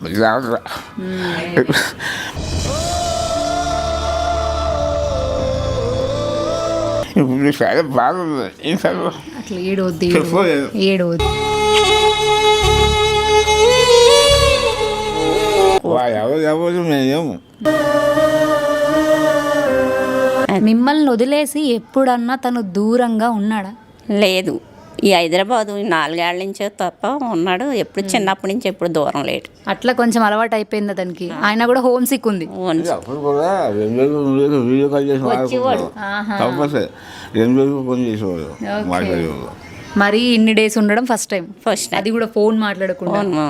ఇప్పుడు చాలా బాగుంది అట్లా ఏడవద్దు ఏడవద్దు. ఎవరు మేమేము మిమ్మల్ని వదిలేసి ఎప్పుడన్నా తను దూరంగా ఉన్నాడా? లేదు. ఈ హైదరాబాదు 4 ఏళ్ల నుంచే తప్ప ఉన్నాడు. ఎప్పుడు చిన్నప్పటి నుంచి ఎప్పుడు దూరం లేడు. అట్లా కొంచెం అలవాటు అయిపోయింది అతనికి. ఆయన కూడా హోమ్ సిక్ ఉంది. అప్పుడు కూడా 2 వీడియో కాల్ చేసి మాట్లాడుకున్నాడు. తప్పసే 2 ఫోన్ చేసేవాడు మాట్లాడేవాడు. మరి ఇన్ని డేస్ ఉండడం ఫస్ట్ టైం. అది కూడా ఫోన్ మాట్లాడకుండా.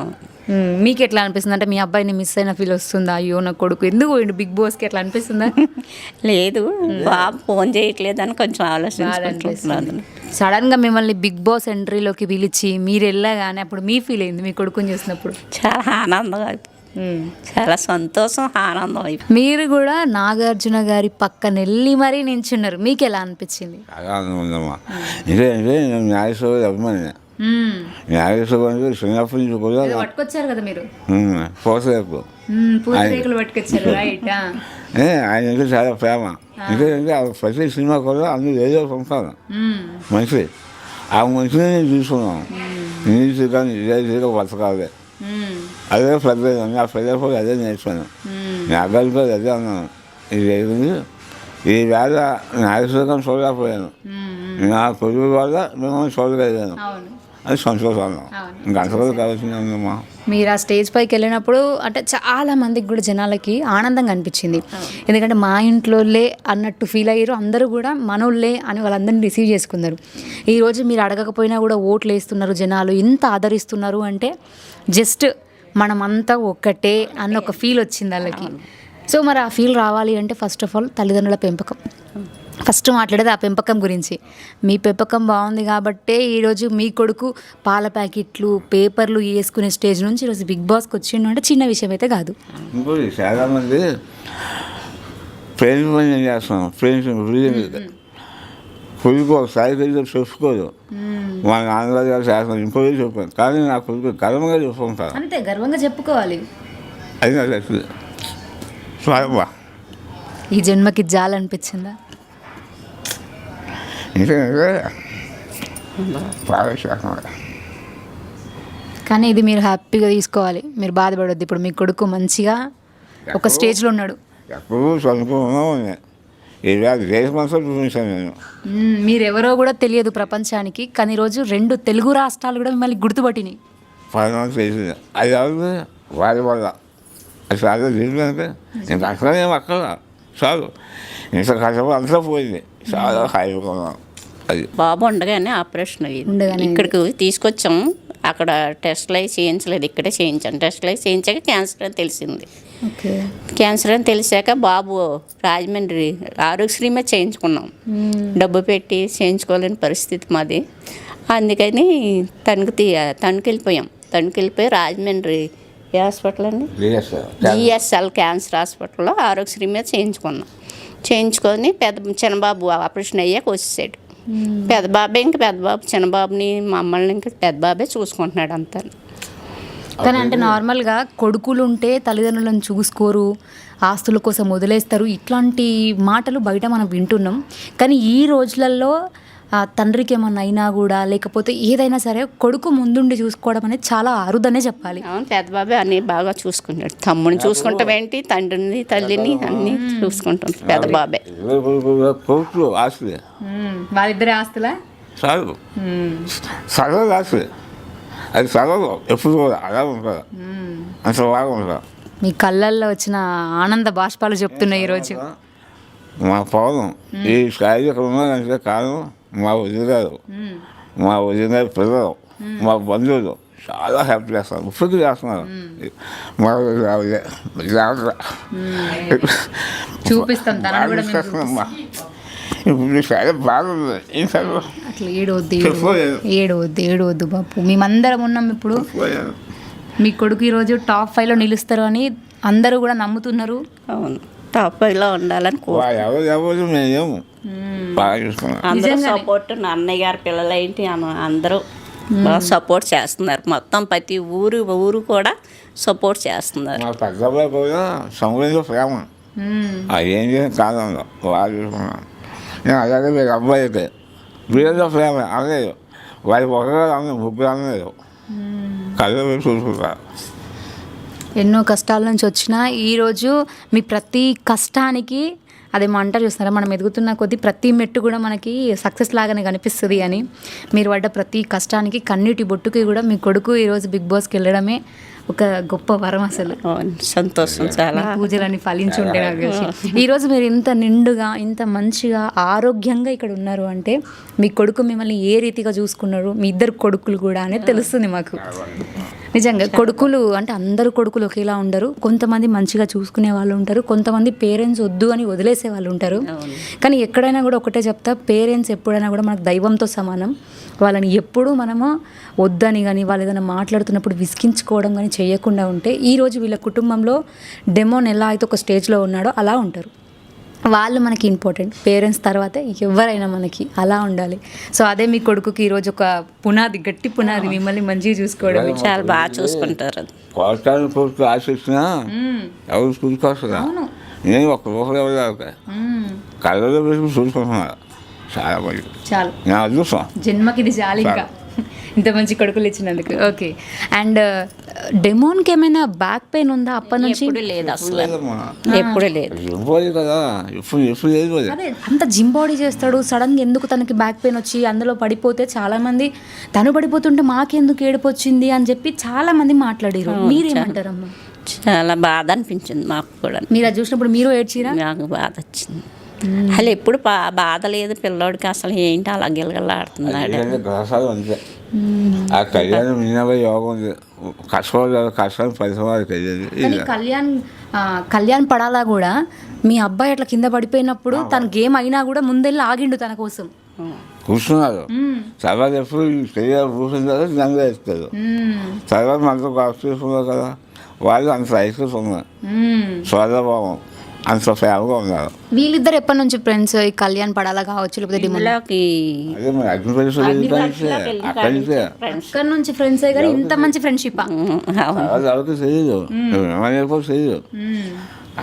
మీకు ఎట్లా అనిపిస్తుంది? అంటే మీ అబ్బాయిని మిస్ అయిన ఫీల్ వస్తుందా? అయ్యో నా కొడుకు ఎందుకు పోయిండు బిగ్ బాస్కి ఎట్లా అనిపిస్తుందా? లేదు, బాబు ఫోన్ చేయట్లేదు అని కొంచెం ఆలోచించుకుంటున్నాను. సడన్గా మిమ్మల్ని బిగ్ బాస్ ఎంట్రీలోకి పిలిచి మీరు వెళ్ళగానే అప్పుడు మీ ఫీల్ అయింది మీ కొడుకుని చూసినప్పుడు? చాలా ఆనందంగా, చాలా సంతోషం, ఆనందం అయిపోయింది. మీరు కూడా నాగార్జున గారి పక్కన వెళ్ళి మరీ నించున్నారు. మీకు ఎలా అనిపించింది? చాలా ఆనందం ఉందమ్మా. ఇదే నేను న్యాయసేవ అభిమాని. న్యాయసేవ అంటే చిన్నప్పటి నుంచి కూడా పట్టుకొచ్చారు కదా మీరు పోసలేపు పట్టుకొచ్చారు. రైట్. ఆయన ఇంకా చాలా ప్రేమ. ఎందుకంటే ప్రతి సినిమా కూడా అందులో ఏదో సంస్థానం మంచి ఆ మనిషిని నేను చూసుకున్నాను. నీతిగా నిజాయితీగా బతకాలి, అదే పెద్ద ఆ పెద్ద కూడా అదే నేర్చుకున్నాను. నా అబ్బాయితో అదే అన్నాను. ఇది అయింది ఈ వేళ న్యాయసేవకం చూడలేకపోయాను. నా కొడుకు వల్ల మిమ్మల్ని చూడగలిగాను. అది సంతోషం. ఇంకా అంతవరకు కావాల్సిందమ్మా. మీరు ఆ స్టేజ్ పైకి వెళ్ళినప్పుడు అంటే చాలా మందికి కూడా జనాలకి ఆనందంగా అనిపించింది. ఎందుకంటే మా ఇంట్లోలే అన్నట్టు ఫీల్ అయ్యారు. అందరూ కూడా మనోళ్ళే అని వాళ్ళందరినీ రిసీవ్ చేసుకున్నారు. ఈరోజు మీరు అడగకపోయినా కూడా ఓట్లు వేస్తున్నారు జనాలు, ఇంత ఆదరిస్తున్నారు అంటే జస్ట్ మనమంతా ఒక్కటే అన్న ఒక ఫీల్ వచ్చింది వాళ్ళకి. సో మరి ఆ ఫీల్ రావాలి అంటే ఫస్ట్ ఆఫ్ ఆల్ తల్లిదండ్రుల పెంపకం. ఫస్ట్ మాట్లాడేది ఆ పెంపకం గురించి. మీ పెంపకం బాగుంది కాబట్టే ఈరోజు మీ కొడుకు పాల ప్యాకెట్లు పేపర్లు వేసుకునే స్టేజ్ నుంచి ఈరోజు బిగ్ బాస్కి వచ్చిండు అంటే చిన్న విషయం అయితే కాదు. ఇంకోటి చాలామంది ఫ్రెండ్స్ పని చేస్తున్నాం. ఫ్రెండ్స్ కొడుకు ఒకసారి కలిసి చెప్పుకోదు. మా నాన్నగారు గారు చేస్తున్నాను ఇంకోటి చెప్పాను. కానీ నా కొడుకు గర్వంగా చెప్పుకుంటాను. అంతే, గర్వంగా చెప్పుకోవాలి. అది నాకు తెలుసు. స్వయంగా ఈ జన్మకి జాలనిపించిందా? కానీ ఇది మీరు హ్యాపీగా తీసుకోవాలి, మీరు బాధపడొద్దు. ఇప్పుడు మీ కొడుకు మంచిగా ఒక స్టేజ్లో ఉన్నాడు. ఎప్పుడు చదువుకున్నాను. దేశం అంతా చూపించాను నేను. మీరెవరో కూడా తెలియదు ప్రపంచానికి. కానీ ఈరోజు 2 తెలుగు రాష్ట్రాలు కూడా మిమ్మల్ని గుర్తుపట్టినాయి. 10 మంది తెలిసింది. అది అవుతుంది వారి వల్ల. అది చాలా తెలియదంటే ఇంకా అక్కడ ఏం అక్కడ చాలు. ఇంత కష్టపడి అంతా పోయింది. చాలా హాయిగా ఉన్నాం. అది బాబు ఉండగానే ఆపరేషన్ అయ్యింది. ఇక్కడికి తీసుకొచ్చాము. అక్కడ టెస్ట్లు అవి చేయించలేదు, ఇక్కడే చేయించాను. టెస్ట్లు అవి చేయించాక క్యాన్సర్ అని తెలిసింది. క్యాన్సర్ అని తెలిసాక బాబు రాజమండ్రి ఆరోగ్యశ్రీ మీద చేయించుకున్నాం. డబ్బు పెట్టి చేయించుకోలేని పరిస్థితి మాది. అందుకని తణుకు వెళ్ళిపోయాం. తణుకు వెళ్ళిపోయి రాజమండ్రి ఏ హాస్పిటల్ అండి, జిఎస్ఎల్ క్యాన్సర్ హాస్పిటల్లో ఆరోగ్యశ్రీ మీద చేయించుకొని చిన్నబాబు ఆపరేషన్ అయ్యాక వచ్చేసాడు. పెద్ద బాబు చిన్నబాబుని మమ్మల్ని ఇంకా పెద్ద బాబే చూసుకుంటున్నాడు అంతా. కానీ అంటే నార్మల్గా కొడుకులు ఉంటే తల్లిదండ్రులను చూసుకోరు, ఆస్తుల కోసం వదిలేస్తారు, ఇట్లాంటి మాటలు బయట మనం వింటున్నాం. కానీ ఈ రోజులలో తండ్రికి ఏమన్నా అయినా కూడా లేకపోతే ఏదైనా సరే కొడుకు ముందుండి చూసుకోవడం అనేది చాలా అరుదనే చెప్పాలి. పెద్ద బాబే అన్నీ బాగా చూసుకుంటాడు. తమ్ముడిని చూసుకుంటాం ఏంటి, తండ్రిని తల్లిని అన్నీ చూసుకుంటాం పెద్ద బాబే. వాళ్ళిద్దరే ఆస్తులా చదువు చదవదు ఆస్తులే. అది చదవదు ఎప్పుడు అలా ఉంటుంది. అంత బాగా ఉంటుంది. మీ కళ్ళల్లో వచ్చిన ఆనంద బాష్పాలు చెప్తున్నాయి ఈరోజు. మా పౌరం ఈ స్థాయి ఇక్కడ ఉన్నదంటే కారణం మా వదిన గారు పిల్లలు, మా బంధువులు చాలా హెల్ప్ చేస్తారు. ఇప్పటికీ చేస్తున్నారు. మా చూపిస్తామ్మా. ఇప్పుడు చాలా బాగుంది. అట్లా ఏడవద్దు బాపు. మేమందరం ఉన్నాం. ఇప్పుడు మీ కొడుకు ఈరోజు టాప్ 5లో నిలుస్తారు అని అందరూ కూడా నమ్ముతున్నారు. అవును, టాప్ 5లో ఉండాలని ఎవరు మేమేమో బాగా చూసుకున్నాం. అందరూ సపోర్ట్. అన్నయ్య గారి పిల్లలు ఏంటి అందరూ బాగా సపోర్ట్ చేస్తున్నారు. మొత్తం ప్రతి ఊరు కూడా సపోర్ట్ చేస్తున్నారు. మా పెద్ద అబ్బాయి కూడా సమయంలో ప్రేమ అదేం చేసిన కాలంలో వాళ్ళు చూసుకున్నాను. నేను అలాగే మీరు అబ్బాయికి వీళ్ళలో ప్రేమ అనలేదు, వాళ్ళు ఒకరు అన్న ముగ్గురు అనలేదు, కళ్ళు పెట్టి చూసుకుంటారు. ఎన్నో కష్టాల నుంచి వచ్చినా ఈరోజు మీ ప్రతి కష్టానికి అదేమో అంటారు చూస్తున్నారా, మనం ఎదుగుతున్న కొద్దీ ప్రతి మెట్టు కూడా మనకి సక్సెస్ లాగానే కనిపిస్తుంది అని. మీరు పడ్డ ప్రతి కష్టానికి కన్నీటి బొట్టుకి కూడా మీ కొడుకు ఈరోజు బిగ్ బాస్కి వెళ్ళడమే ఒక గొప్ప వరం అసలు. సంతోషం చాలా. పూజలన్నీ ఫలించి ఉంటే నాకు తెలిసి ఈరోజు మీరు ఇంత నిండుగా ఇంత మంచిగా ఆరోగ్యంగా ఇక్కడ ఉన్నారు అంటే మీ కొడుకు మిమ్మల్ని ఏ రీతిగా చూసుకున్నారు, మీ ఇద్దరు కొడుకులు కూడా అనేది తెలుస్తుంది మాకు. నిజంగా కొడుకులు అంటే అందరు కొడుకులు ఒకేలా ఉండరు. కొంతమంది మంచిగా చూసుకునే వాళ్ళు ఉంటారు, కొంతమంది పేరెంట్స్ వద్దు అని వదిలేసే వాళ్ళు ఉంటారు. కానీ ఎక్కడైనా కూడా ఒకటే చెప్తా, పేరెంట్స్ ఎప్పుడైనా కూడా మనకు దైవంతో సమానం. వాళ్ళని ఎప్పుడూ మనము వద్దని కానీ వాళ్ళు ఏదైనా మాట్లాడుతున్నప్పుడు విసిగించుకోవడం కానీ చేయకుండా ఉంటే ఈరోజు వీళ్ళ కుటుంబంలో డెమోన్ ఎలా అయితే ఒక స్టేజ్లో ఉన్నాడో అలా ఉంటారు. వాళ్ళు మనకి ఇంపార్టెంట్, పేరెంట్స్ తర్వాత ఎవరైనా మనకి అలా ఉండాలి. సో అదే మీ కొడుకుకి ఈరోజు ఒక పునాది, గట్టి పునాది, మిమ్మల్ని మంచిగా చూసుకోవడం. చాలా బాగా చూసుకుంటారు. కొడుకు ఆశిస్తున్నా ఎవరు చూసుకొస్తుందా, నేను ఒక్క రూపాయలు ఎవరు కళ్ళలో పెట్టి చూసుకుంటున్నారు. చాలా మంది చాలు, నా అదృష్టం, జన్మకి ఇది చాలు ఇంకా ఇంత మంచి కొడుకులు ఇచ్చినందుకు. ఓకే, అండ్ డెమోన్కి ఏమైనా బ్యాక్ పెయిన్ ఉందా అప్పటి నుంచి? లేదు అసలు, ఎప్పుడు లేదు కదా, ఎప్పుడు లేదు. అదే అంత జిమ్ బాడీ చేస్తాడు, సడన్గా ఎందుకు తనకి బ్యాక్ పెయిన్ వచ్చి అందులో పడిపోతే చాలా మంది తను పడిపోతుంటే మాకెందుకు ఏడుపు వచ్చింది అని చెప్పి చాలా మంది మాట్లాడారు. మీరేమంటారమ్మా? చాలా బాధ అనిపించింది మాకు కూడా. మీరు అది చూసినప్పుడు మీరు ఏడ్చిరా? నాకు బాధ వచ్చింది. అసలు ఎప్పుడు బాధ లేదు పిల్లోడికి, అసలు ఏంటి అలా గిలగలాడుతున్నాడు. అంతే. ఆ కళ్యాణం వినవే యోగం ఉంది, కష్టాలు పరిశ్రమకి వెళ్ళేది. కళ్యాణ్ పడాలా కూడా మీ అబ్బాయి అట్లా కింద పడిపోయినప్పుడు తన గేమ్ అయినా కూడా ముందెళ్ళి ఆగిండు తన కోసం. కూర్చున్నారు తర్వాత ఎప్పుడు శరీరం కూర్చున్నారు, దంగా వేస్తారు. తర్వాత మనతో కాస్ట్ చేసుకున్నారు కదా, వాళ్ళు అంత ఐస్క్రీస్ ఉన్నారు, స్వరభావం అంత ఫేమగా ఉన్నారు. వీళ్ళిద్దరు ఎప్పటి నుంచి ఫ్రెండ్స్? ఈ కళ్యాణ్ పడాలా కావచ్చు, లేకపోతే అదే మరి అక్కడి నుంచి ఫ్రెండ్స్ కానీ ఇంత మంచి ఫ్రెండ్షిప్ ఎవరికి తెలియదు, ఏమో తెలియదు.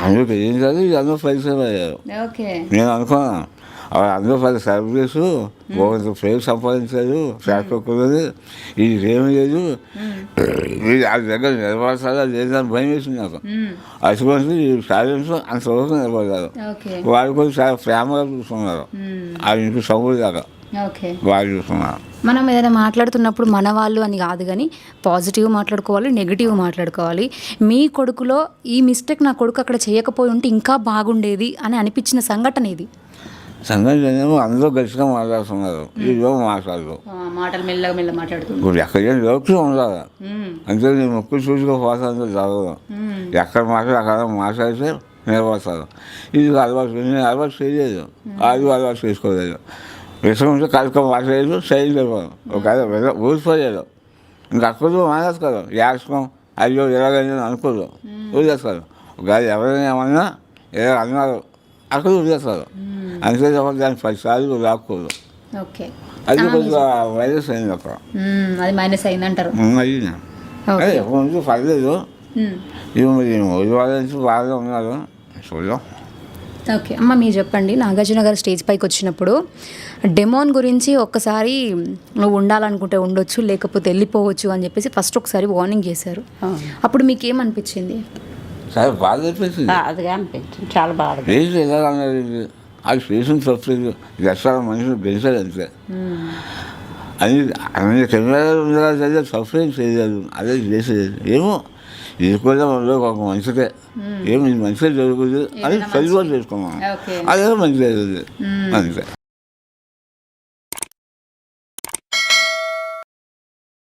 అందరూ తెలియదు, ఇది అందరూ ఫ్రెండ్స్ అయ్యారు. నేను అనుకున్నాను అందరూ 10 సర్వీస్ ఒక పేరు సంపాదించారు, ఫ్యాక్టరీ ఇది ఏమీ లేదు, అది దగ్గర నిలబడతారు, అది లేదని భయం వేసింది నాకు. అటువంటి పేరెంట్స్ అంతవరకు నిలబడ్డారు. వాళ్ళు కూడా చాలా ప్రేమగా చూస్తున్నారు, అది ఇంటి సౌకర్యం దాకా వాళ్ళు చూస్తున్నారు. మనం ఏదైనా మాట్లాడుతున్నప్పుడు మన వాళ్ళు అని కాదు కానీ పాజిటివ్ మాట్లాడుకోవాలి, నెగిటివ్ మాట్లాడుకోవాలి. మీ కొడుకులో ఈ మిస్టేక్ నా కొడుకు అక్కడ చేయకపోయి ఉంటే ఇంకా బాగుండేది అని అనిపించిన సంఘటన ఇది? సంగతి అందరూ గట్టిగా మాట్లాడుతున్నారు, ఇదో మాట్లాడదు, మాటలు మెల్లగా మెల్ల మాట్లాడుతున్నారు. ఇప్పుడు ఎక్కడైనా జోక్యం ఉండాలి, అంతే. నేను మొక్కు చూసుకోపోతాను జరగదు, ఎక్కడ అక్కడ మాట్లాడితే నిలబడతారు. ఇది అలవాటు చేయలేదు, అది అలవాటు చేసుకోలేదు. విషయం ఉంటే కలిసి మాట్లాడలేదు, చేయలేదు, ఒక ఊసిపోలేదు. ఇంకా అక్కడ మానేస్తారు, యాక్సం అయ్యో ఎలాగైనా అనుకోదు, వదిలేస్తారు. ఒక ఎవరైనా ఏమన్నా ఏదో అన్నారు అక్కడ వదిలేస్తారు, అంతే తప్ప దాన్ని 10 సార్లు రాకూడదు. అది కొద్దిగా వైరస్ అయింది అక్కడ, అది మైనస్ అయిందంటారు. అయ్యింది అదే ఎప్పటి నుంచి పర్లేదు, ఇవి మరి వాళ్ళ నుంచి బాగా ఉన్నారు చూద్దాం. ఓకే అమ్మ, మీరు చెప్పండి, నాగార్జున గారు స్టేజ్ పైకి వచ్చినప్పుడు డెమోన్ గురించి ఒక్కసారి నువ్వు ఉండాలనుకుంటే ఉండొచ్చు, లేకపోతే వెళ్ళిపోవచ్చు అని చెప్పేసి ఫస్ట్ ఒకసారి వార్నింగ్ చేశారు. అప్పుడు మీకు ఏమనిపించింది? చాలా బాధ అనిపించింది, చాలా బాధ. ఎలా అన్నారు, అది స్టేషన్ తప్పలేదు, దసరా మనుషులు గెలిచారు అంతే. అన్ని కెమెరాలు ఉండాలి, సఫరింగ్ చేయలేదు, అదే చేసేది. ఏమో ఇది కూడా మనలో ఒక మంచిదే, ఏమి మంచిగా జరుగుతుంది అని సరిపోటు చేసుకున్నాం, అదే మంచిగా జరుగుతుంది అంతే.